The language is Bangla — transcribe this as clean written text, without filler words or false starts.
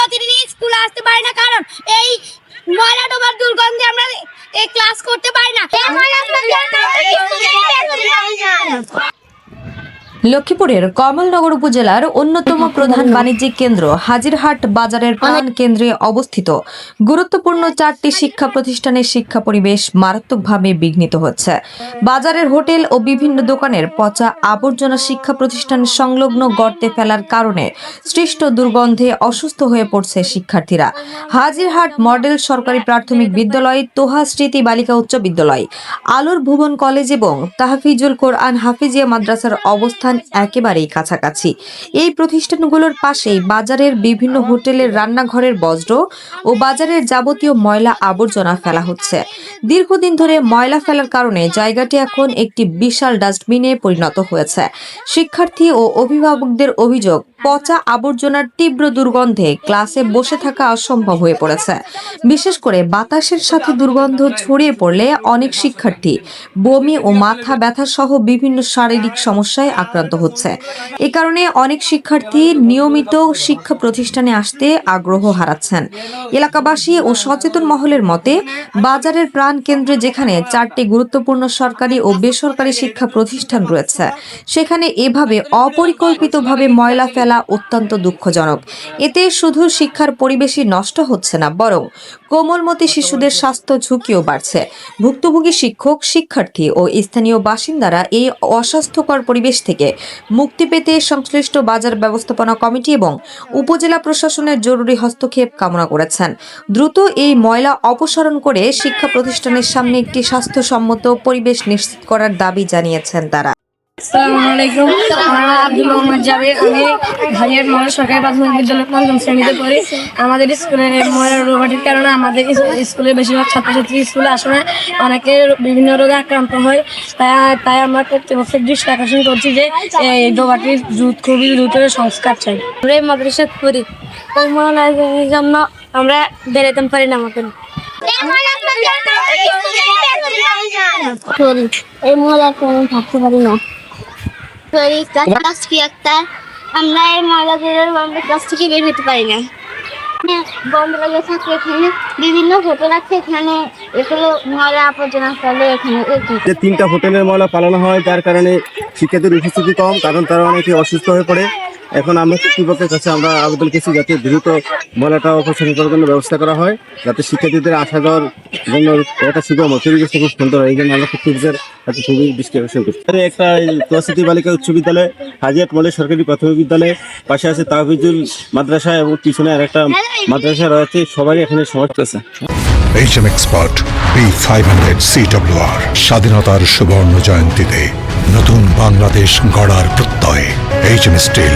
প্রতিদিন স্কুলে আসতে পারি না, কারণ এই ময়লা ডোবার দুর্গন্ধে আমরা এই ক্লাস করতে পারি না। লক্ষ্মীপুরের কমলনগর উপজেলার অন্যতম প্রধান বাণিজ্যিক কেন্দ্র হাজিরহাট বাজারের প্রাণ কেন্দ্রে অবস্থিত গুরুত্বপূর্ণ 4টি শিক্ষা প্রতিষ্ঠানের শিক্ষা পরিবেশ মারাত্মকভাবে বিঘ্নিত হচ্ছে। বাজারের হোটেল ও বিভিন্ন দোকানের পচা আবর্জনা শিক্ষা প্রতিষ্ঠানের সংলগ্ন গর্তে ফেলার কারণে সৃষ্ট দুর্গন্ধে অসুস্থ হয়ে পড়ছে শিক্ষার্থীরা। হাজিরহাট মডেল সরকারি প্রাথমিক বিদ্যালয়, তোহা স্মৃতি বালিকা উচ্চ বিদ্যালয়, আলোর ভুবন কলেজ এবং তাহফিজুল কোরআন হাফিজিয়া মাদ্রাসার অবস্থান একেবারেই কাছাকাছি। এই প্রতিষ্ঠানগুলোর পাশেই বাজারের বিভিন্ন হোটেলের রান্নাঘরের বজ্র ও বাজারের যাবতীয় ময়লা আবর্জনা ফেলা হচ্ছে। দীর্ঘদিন ধরে ময়লা ফেলার কারণে জায়গাটি এখন একটি বিশাল ডাস্টবিনে পরিণত হয়েছে। শিক্ষার্থী ও অভিভাবকদের অভিযোগ, পচা আবর্জনার তীব্র দুর্গন্ধে ক্লাসে বসে থাকা অসম্ভব হয়ে পড়েছে। বিশেষ করে বাতাসের সাথে দুর্গন্ধ ছড়িয়ে পড়লে অনেক শিক্ষার্থী বমি ও মাথা ব্যথা সহ বিভিন্ন শারীরিক সমস্যায় আক্রান্ত হচ্ছে। এ কারণে অনেক শিক্ষার্থী নিয়মিত শিক্ষা প্রতিষ্ঠানে আসতে আগ্রহ হারাচ্ছেন। এলাকাবাসী ও সচেতন মহলের মতে, বাজারের প্রাণ কেন্দ্রে যেখানে 4টি গুরুত্বপূর্ণ সরকারি ও বেসরকারি শিক্ষা প্রতিষ্ঠান রয়েছে, সেখানে এভাবে অপরিকল্পিতভাবে ময়লা ফেলা অত্যন্ত দুঃখজনক। এতে শুধু শিক্ষার পরিবেশই নষ্ট হচ্ছে না, বরং কোমলমতি শিশুদের স্বাস্থ্য ঝুঁকিও বাড়ছে। ভুক্তভোগী শিক্ষক, শিক্ষার্থী ও স্থানীয় বাসিন্দারা এই অস্বাস্থ্যকর পরিবেশ থেকে মুক্তি পেতে সংশ্লিষ্ট বাজার ব্যবস্থাপনা কমিটি এবং উপজেলা প্রশাসনের জরুরি হস্তক্ষেপ কামনা করেছেন। দ্রুত এই ময়লা অপসারণ করে শিক্ষা প্রতিষ্ঠানের সামনে একটি স্বাস্থ্যসম্মত পরিবেশ নিশ্চিত করার দাবি জানিয়েছেন তারা। আসসালামু আলাইকুম। আব্দুল মোহাম্মদ জাবির। আমি হাজিরহাট মডেল সরকারি প্রাথমিক বিদ্যালয় 5ম শ্রেণীতে পড়ি। আমাদের স্কুলে ময়লা রোগটির কারণে আমাদের স্কুলে বেশিরভাগ ছাত্রছাত্রী স্কুলে আসে না, অনেকে বিভিন্ন রোগে আক্রান্ত হয়। তাই আমরা কর্তৃপক্ষের দৃষ্টি আকর্ষণ করছি যে এই ডোবাটির খুবই দ্রুত সংস্কার চাই। আমরা এই মাদ্রাসা পড়ি, ওই ময়লার জন্য আমরা বেরোতে পারি না। আমাদের এই ময়লা কোনো থাকতে পারি না। আমরা এই ময়লা আমাদের ক্লাস থেকে বের হতে পারি না। বন্ধ লাগে থাকে, এখানে বিভিন্ন হোটেল আছে, এখানে এগুলো ময়লা আবর্জনা ফেলে। এখানে 3টা হোটেলের ময়লা পালানো হয়, যার কারণে শিক্ষার্থীদের উপস্থিতি কম, কারণ তারা অনেকে অসুস্থ হয়ে পড়ে। এখন আমরা কর্তৃপক্ষের কাছে আমরা আবেদন করছি যাতে দ্রুত ময়লাটা অপসারণ করার জন্য ব্যবস্থা করা হয়, যাতে শিক্ষার্থীদের আসা যাওয়ার জন্য একটা সুগম পরিবেশটা খুব সুন্দর হয়। এই জন্য আমরা কর্তৃপক্ষের কাছে খুবই দৃষ্টি আকর্ষণ করছি। একটা তোহা স্মৃতি বালিকা উচ্চ বিদ্যালয়, হাজিরহাট মডেল সরকারি প্রাথমিক বিদ্যালয়, পাশে আছে তাহফিজুল মাদ্রাসা এবং পিছনে আর একটা মাদ্রাসা রয়েছে। সবাই এখানে সমর্থ আছে। HM Expert B500 CWR স্বাধীনতার সুবর্ণ জয়ন্তীতে নতুন বাংলাদেশ গড়ার প্রত্যয়। HM Steel।